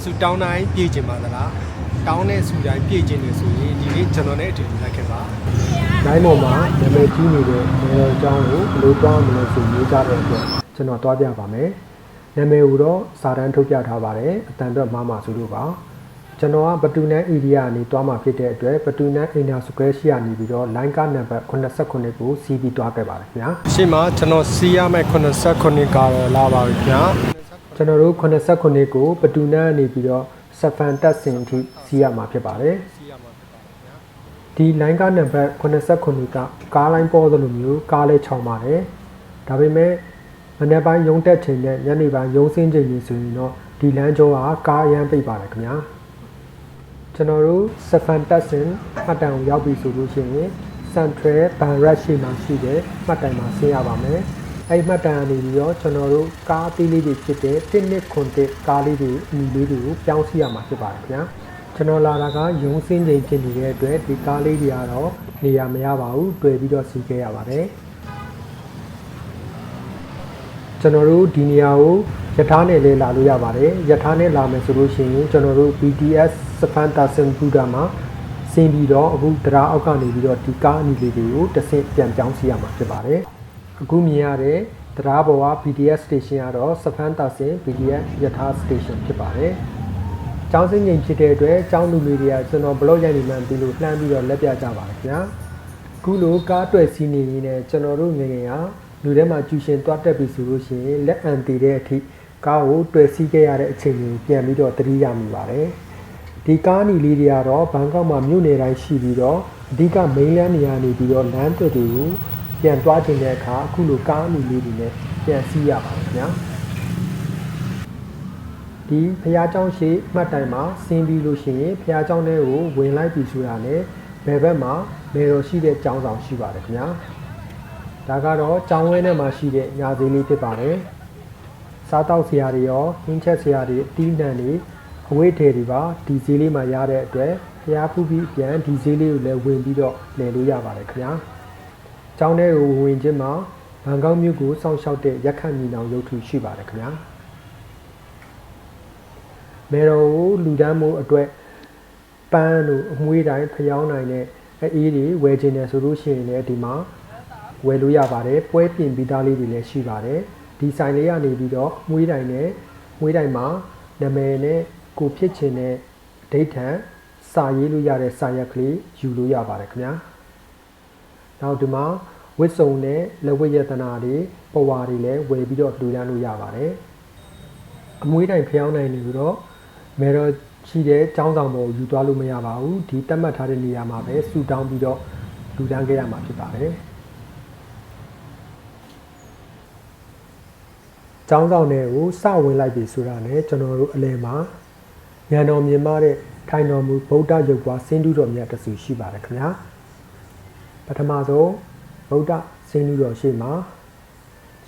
ဆူတောင်းတိုင်းပြေးကျင်ပါသလားတောင်းတဲ့ဆူတိုင်းပြေးကျင်နေဆိုရင်ဒီနေ့ကျွန်တော်နဲ့အတူတူလိုက်ခဲ့ပါတိုင်းပေါ်မှာနာမည်ကြီးနေတဲ့နေရာအကြောင်းကိုဘယ်လိုတောင်းမလဲဆိုရေးကြတဲ့အတွက်ကျွန်တော်တွားပြပါမယ်နာမည်ကိုတော့စာတန်းထုတ်ပြထားပါတယ်အတန်တော့မမဆိုလို့ပါကျွန်တော်ကဘတူနန် area ကနေတွားမှာဖြစ်တဲ့အတွက်ဘတူနန် Inner Square ရှိရနေပြီးတော့ line ကနံပါတ်89ကိုစီးပြီးတွားခဲ့ပါတယ်ခင်ဗျာရှေ့မှာကျွန်တော်စီးရမယ့်89ကတော့လာပါပြီခင်ဗျာကျွန်တော်တို့89ကိုဘတူနန်နေပြီးတော့စဖန်တက်စင်အထိစီးရမှာဖြစ်ပါတယ်ဒီ line ကနံပါတ်89ကကားလိုင်းပေါ်သလိုမျိုးကားလဲချောင်းပါတယ်ဒါပေမဲ့မနေ့ပိုင်းရုံတက်ချိန်နဲ့ညနေပိုင်းရုံဆင်းချိန်ကြီးဆိုရင်တော့ဒီလမ်းကျောကကားအရန်ပိတ်ပါတယ်ခင်ဗျာကျွန်တော်တို့စဖန်တက်စင်မှတ်တိုင်ကိုရောက်ပြီဆိုလို့ရှိရင် Central Banrat ရှိမှရှိတဲ့မှတ်တိုင်မှာဆင်းရပါမယ်အဲ့မှတ်တိုင်ကနေပြီးတော့ကျွန်တော်တို့ကားအသေးလေးတွေဖြစ်တဲ့12ကားလေးတွေအမီလေးတွေကိုပြောင်းစီရမှာဖြစ်ပါတယ်ခင်ဗျာကျွန်တော်လာတာကရုံဆင်းချိန်ဖြစ်နေတဲ့အတွက်ဒီကားလေးတွေကတော့နေရာမရပါဘူးတွေ့ပြီးတော့စီးခဲ့ရပါတယ်ကျွန်တော်တို့ဒီနေရာကိုယထာနဲ့လေးလာလို့ရပါတယ်ယထာနဲ့လာမယ်ဆိုလို့ရှိရင်ကျွန်တော်တို့ BTS စဖန်တာစင်ဘူဒါမှာဆင်းပြီးတော့အခုတရားအောက်ကနေပြီးတော့ဒီကားအနီလေးတွေကိုတစ်ဆင့်ပြန်ပြောင်းစီရမှာဖြစ်ပါတယ်အခုမြင်ရတဲ့တရားပေါ်က BTS station ကတော့စဖန်တာစင် BTS ယထာ station ဖြစ်ပါတယ်ကျောင်းစင်းငိမ်ဖြစ်တဲ့အတွက်ကျောင်းလူလေးတွေကကျွန်တော်ဘလော့ရိုက်နေမှန်းဒီလိုလှမ်းပြီးတော့လက်ပြကြပါတယ်ခင်ဗျာအခုလိုကားတွေ့စီးနေရင်းနဲ့ကျွန်တော်တို့ငယ်ငယ်ကလူထဲမှာကျူရှင်တွားတက်ပြီဆိုလို့ရှိရင်လက်အန်တည်တဲ့အထိကားကိုတွေ့စီးခဲ့ရတဲ့အချိန်ကိုပြန်ပြီးတော့သတိရမိပါတယ်ဒီကားနီလေးတွေကတော့ဘန်ကောက်မှာမြို့နယ်တိုင်းရှိပြီးတော့အဓိက main လမ်းနေရာနေပြီးတော့လမ်းတွေတွေကိုပြန်တွားခြင်းတဲ့အခါအခုလိုကားနီလေးတွေနဲ့ပြန်စီးရပါတယ်ခင်ဗျာဒီဖျားเจ้าရှိမှတ်တိုင်မှာဆင်းပြီးလို့ရှိရင်ဖျားเจ้าထဲကိုဝင်လိုက်ပြီဆိုတာနဲ့ဘယ်ဘက်မှာမေတော်ရှိတဲ့ကျောင်းဆောင်ရှိပါတယ်ခင်ဗျာဒါကတော့ကျောင်းဝဲထဲမှာရှိတဲ့ညာဈေးလေးဖြစ်ပါတယ်စားတောက်ဆရာတွေရောဟင်းချက်ဆရာတွေအတီးနှံတွေအဝိထေတွေပါဒီဈေးလေးမှာရတဲ့အတွက်ဖျားဖူးပြီးပြန်ဒီဈေးလေးကိုလည်းဝင်ပြီးတော့လည်လို့ရပါတယ်ခင်ဗျာကျောင်းထဲကိုဝင်ခြင်းမှာဘန်ကောက်မြို့ကိုစောင့်ရှောက်တဲ့ရက်ခန့်ညီနောင်ရုပ်ထုရှိပါတယ်ခင်ဗျာမေတော်ကိုလူတန်းမှုအတွက်ပန်းတို့အမွှေးတိုင်းဖျောင်းနိုင်တဲ့အေးတွေဝယ်ခြင်းတယ်ဆိုလို့ရှိရင်လည်းဒီမှာဝယ်လို့ရပါတယ်ပွဲပြင်ပြီးသားလေးတွေလည်းရှိပါတယ်ဒီဆိုင်လေးကနေပြီးတော့မွှေးတိုင်းနဲ့မွှေးတိုင်းမှာနာမည်နဲ့ကိုဖြစ်ချင်တဲ့ဒိတ်ထန်စာရေးလို့ရတဲ့စာရက်ကလေးယူလို့ရပါတယ်ခင်ဗျာနောက်ဒီမှာဝစ်စုံနဲ့လက်ဝတ်ရတနာတွေပဝါတွေလည်းဝယ်ပြီးတော့လူတန်းလို့ရပါတယ်အမွှေးတိုင်းဖျောင်းနိုင်နေပြီးတော့မေတော်ရှိတဲ့ကျောင်းဆောင်ပေါ်ယူသွားလို့မရပါဘူးဒီတတ်မှတ်ထားတဲ့နေရာမှာပဲဆူတောင်းပြီးတော့လူတန်းခဲ့ရမှာဖြစ်ပါတယ်ကျောင်းဆောင်တွေကိုစဝင်လိုက်ပြီဆိုတာနဲ့ကျွန်တော်တို့အလယ်မှာဉာဏ်တော်မြင်မာတဲ့ထိုင်တော်မူဗုဒ္ဓရုပ်ပွားစင်းတူးတော်မြတ်တဆူရှိပါတယ်ခင်ဗျာပထမဆုံးဗုဒ္ဓစင်းတူးတော်ရှိမှာ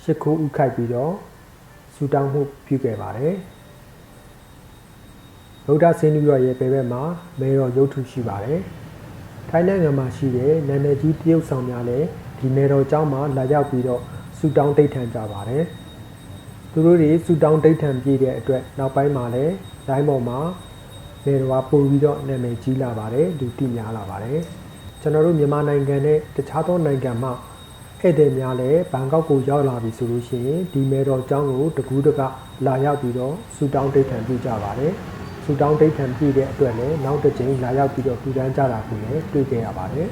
ရှ िख ိုးဥခိုက်ပြီးတော့ဆူတောင်းမှုပြုခဲ့ပါတယ်ဗုဒ္ဓစင်းတူးတော်ရဲ့ဘယ်ဘက်မှာမေတော်ရုပ်ထုရှိပါတယ်ထိုင်းနိုင်ငံမှာရှိတဲ့နာမည်ကြီးတရုတ်ဆောင်များလည်းဒီမေတော်ကျောင်းမှာလာရောက်ပြီးတော့ဆူတောင်းတိတ်ထန်ကြပါတယ်သူတို့တွေဆူတောင်းဒိတ်ထံပြည့်တဲ့အတွက်နောက်ပိုင်းမှာလည်းလိုင်းပေါ်မှာနေတော်ပို့ပြီးတော့နာမည်ကြီးလာပါတယ်လူသိများလာပါတယ်ကျွန်တော်တို့မြန်မာနိုင်ငံနဲ့တခြားသောနိုင်ငံမှာဧည့်သည်များလည်းဘန်ကောက်ကိုရောက်လာပြီဆိုလို့ရှိရင်ဒီမေတော်ကျောင်းကိုတကူးတကလာရောက်ပြီးတော့ဆူတောင်းဒိတ်ထံပြည့်ကြပါတယ်ဆူတောင်းဒိတ်ထံပြည့်တဲ့အတွက်လည်းနောက်တစ်ချိန်လာရောက်ပြီးတော့ပူတန်းကြတာကိုလည်းတွေ့ခဲ့ရပါတယ်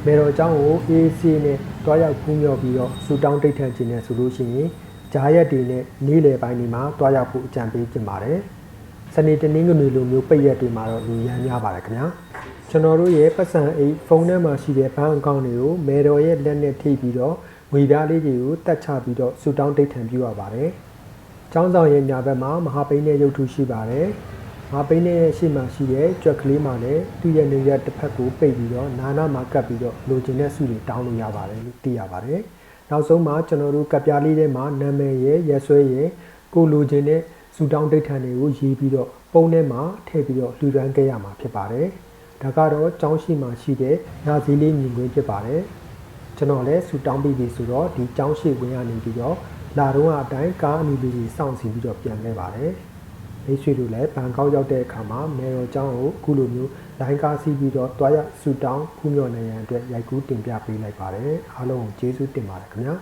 မေတော်ကျောင်းကိုအေးဆေးနဲ့တွားရောက်ဖူးမြော်ပြီးတော့ဆူတောင်းဒိတ်ထံခြင်းနဲ့ဆိုလို့ရှိရင်ဂျာရက်တွေနဲ့နေ့လယ်ပိုင်းတွေမှာတွားရောက်ဖို့အကြံပေးပြင်ပါတယ်။စနေတနင်္ဂနွေလိုမျိုးပိတ်ရက်တွေမှာတော့လူရမ်းများပါတယ်ခင်ဗျာ။ကျွန်တော်တို့ရဲ့ပတ်စံအိတ်ဖုန်းထဲမှာရှိတဲ့ဘဏ်အကောင့်တွေကိုမေတော်ရဲ့လက်နဲ့ထိပြီးတော့ငွေသားလေးတွေကိုတက်ချပြီးတော့ဆူတောင်းဒိတ်ထံပြုရပါတယ်။ကျောင်းဆောင်ရဲ့ညာဘက်မှာမဟာပိန်းရဲ့ရုပ်ထုရှိပါတယ်။မဟာပိန်းရဲ့ရှေ့မှာရှိတဲ့ကြွက်ကလေးမှာလည်းသူ့ရဲ့နေရာတစ်ဖက်ကိုပိတ်ပြီးတော့နာနာမှာကပ်ပြီးတော့လိုချင်တဲ့စုတွေတောင်းလို့ရပါတယ်လို့သိရပါတယ်။နောက်ဆုံးမှာကျွန်တော်တို့ကပ်ပြားလေးထဲမှာနာမည်ရဲ့ရက်စွဲရဲ့ကိုလိုချင်တဲ့ဆူတောင်းဒိတ်ထန်တွေကိုရေးပြီးတော့ပုံထဲမှာထည့်ပြီးတော့လှူဒါန်းခဲ့ရမှာဖြစ်ပါတယ်။ဒါကတော့ကျောင်းရှိမှရှိတဲ့ညာစည်းလေးမြင်ကွင်းဖြစ်ပါတယ်။ကျွန်တော်လည်းဆူတောင်းပြီးပြီဆိုတော့ဒီကျောင်းရှိဝင်ရနေပြီးတော့လာတော့အတိုင်းကားအနီလေးကြီးစောင့်စီပြီးတော့ပြန်ခဲ့ပါတယ်။ မိတ်ဆွေတို့လည်းဘန်ကောက်ရောက်တဲ့အခါမှာမေတော်ကျောင်းကိုအခုလိုမျိုးလိုင်းကားစီးပြီးတော့တွားရဆူတောင်းဖူးမြော်နေရန်အတွက်ရိုက်ကူးတင်ပြပေးလိုက်ပါတယ်အားလုံးကိုကျေးဇူးတင်ပါတယ်ခင်ဗျာ